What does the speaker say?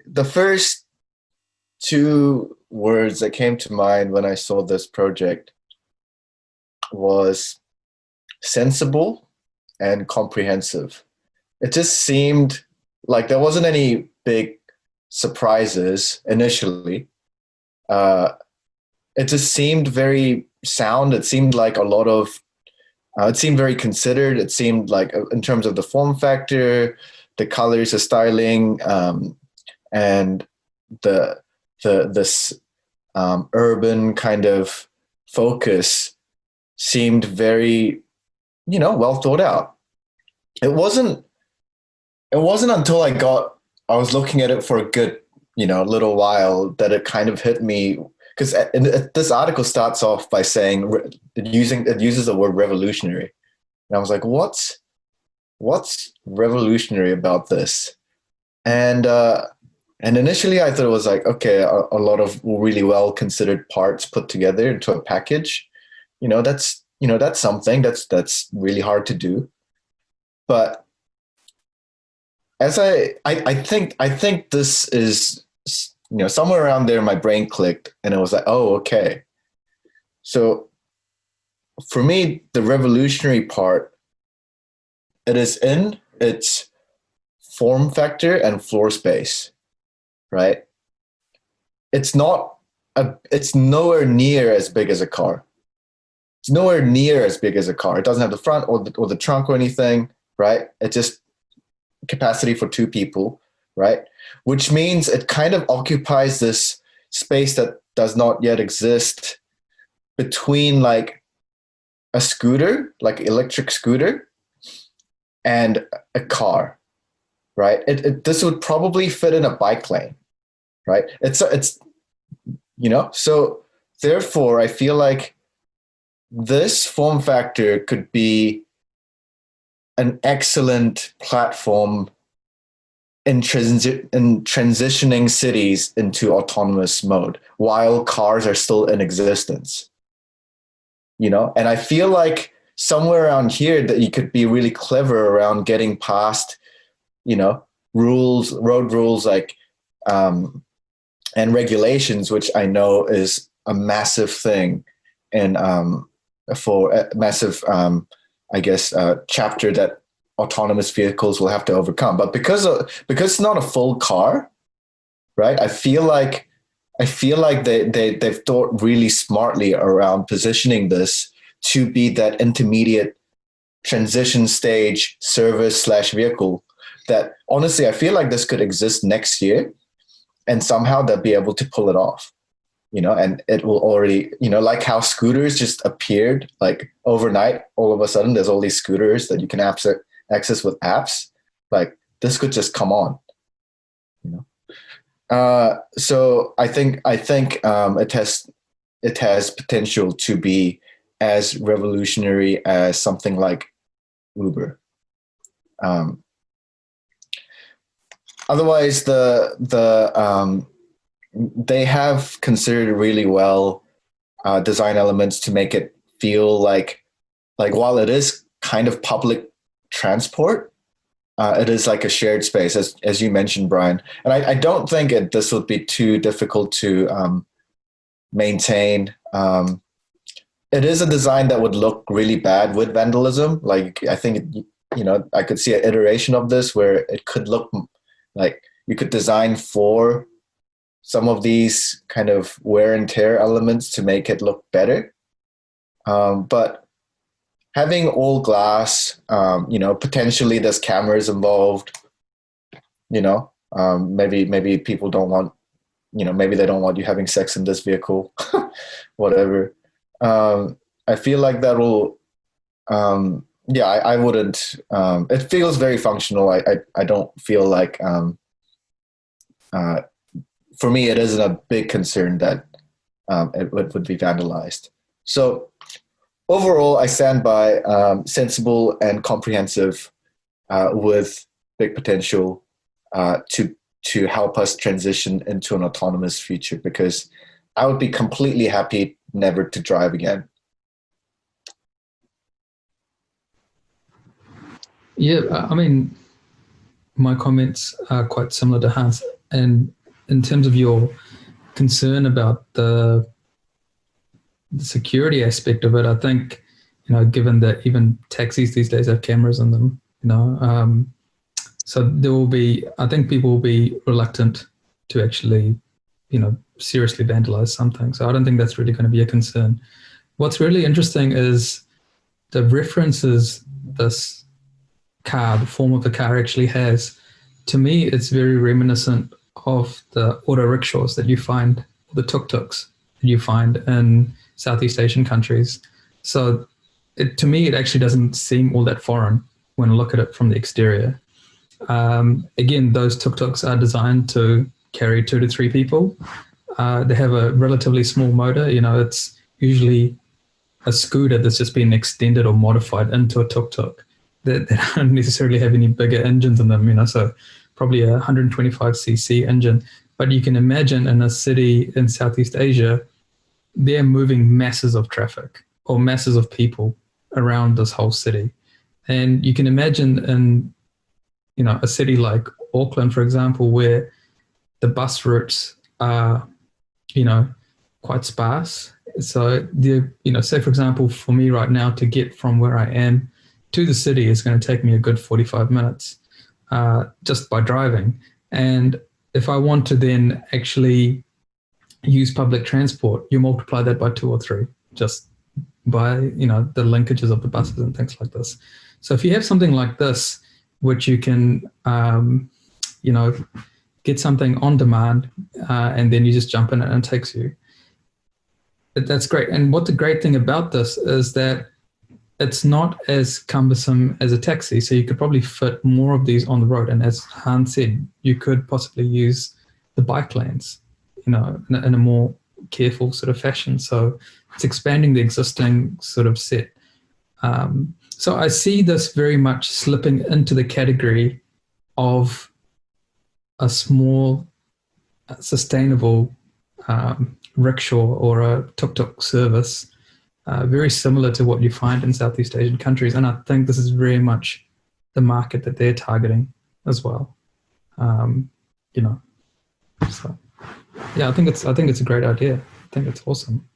the first two words that came to mind when I saw this project was sensible and comprehensive. It just seemed like there wasn't any big surprises initially. Uh, it just seemed very sound. It seemed like a lot of, it seemed very considered. It seemed like in terms of the form factor, the colors, the styling, and the this urban kind of focus seemed very, well thought out. It wasn't. It wasn't until I was looking at it for a good, little while that it kind of hit me because this article starts off by saying it uses the word revolutionary, and I was like, what's revolutionary about this? And initially I thought it was like, okay, a lot of really well considered parts put together into a package. That's something that's really hard to do. But as I think this is, somewhere around there my brain clicked and it was like, oh, okay. So for me, the revolutionary part, it is in its form factor and floor space, right? It's not it's nowhere near as big as a car. It's nowhere near as big as a car. It doesn't have the front or the trunk or anything, right? It just capacity for two people, right? Which means it kind of occupies this space that does not yet exist between like a scooter, like electric scooter, and a car, right? This would probably fit in a bike lane, right? It's so therefore I feel like this form factor could be an excellent platform in transitioning cities into autonomous mode while cars are still in existence. And I feel like somewhere around here that you could be really clever around getting past, road rules like and regulations, which I know is a massive thing and for a massive chapter that autonomous vehicles will have to overcome. But because it's not a full car, right? I feel like they've thought really smartly around positioning this to be that intermediate transition stage service / vehicle that honestly I feel like this could exist next year and somehow they'll be able to pull it off. And it will already, like how scooters just appeared like overnight, all of a sudden there's all these scooters that you can access with apps. Like this could just come on, so I think it has potential to be as revolutionary as something like Uber. Otherwise, they have considered really well design elements to make it feel like while it is kind of public transport, it is like a shared space, as you mentioned, Brian. And I don't think this would be too difficult to maintain. It is a design that would look really bad with vandalism. Like I think, I could see an iteration of this where it could look like you could design for some of these kind of wear and tear elements to make it look better. But having all glass, potentially there's cameras involved, maybe people don't want, maybe they don't want you having sex in this vehicle, whatever. I feel like that will, I wouldn't, it feels very functional. I don't feel like, for me, it isn't a big concern that it would be vandalized. So overall, I stand by sensible and comprehensive with big potential to help us transition into an autonomous future, because I would be completely happy never to drive again. Yeah, I mean, my comments are quite similar to Hans. And in terms of your concern about the security aspect of it, I think, given that even taxis these days have cameras in them, so there will be, I think people will be reluctant to actually, seriously vandalize something. So I don't think that's really going to be a concern. What's really interesting is the references this car, the form of the car actually has. To me, it's very reminiscent of the auto rickshaws that you find, the tuk-tuks that you find in Southeast Asian countries. So to me, it actually doesn't seem all that foreign when I look at it from the exterior. Again, those tuk-tuks are designed to carry 2 to 3 people. They have a relatively small motor. It's usually a scooter that's just been extended or modified into a tuk-tuk. They don't necessarily have any bigger engines in them, so probably a 125cc engine. But you can imagine in a city in Southeast Asia, they're moving masses of traffic or masses of people around this whole city. And you can imagine in, a city like Auckland, for example, where the bus routes are, quite sparse. So say for example, for me right now to get from where I am to the city is going to take me a good 45 minutes just by driving. And if I want to then actually use public transport, you multiply that by 2 or 3 just by, the linkages of the buses and things like this. So if you have something like this, which you can, get something on demand and then you just jump in and it takes you, that's great. And what the great thing about this is that it's not as cumbersome as a taxi. So you could probably fit more of these on the road. And as Han said, you could possibly use the bike lanes, in a more careful sort of fashion. So it's expanding the existing sort of set. So I see this very much slipping into the category of a small, sustainable rickshaw or a tuk-tuk service, very similar to what you find in Southeast Asian countries. And I think this is very much the market that they're targeting as well. So yeah, I think it's a great idea. I think it's awesome.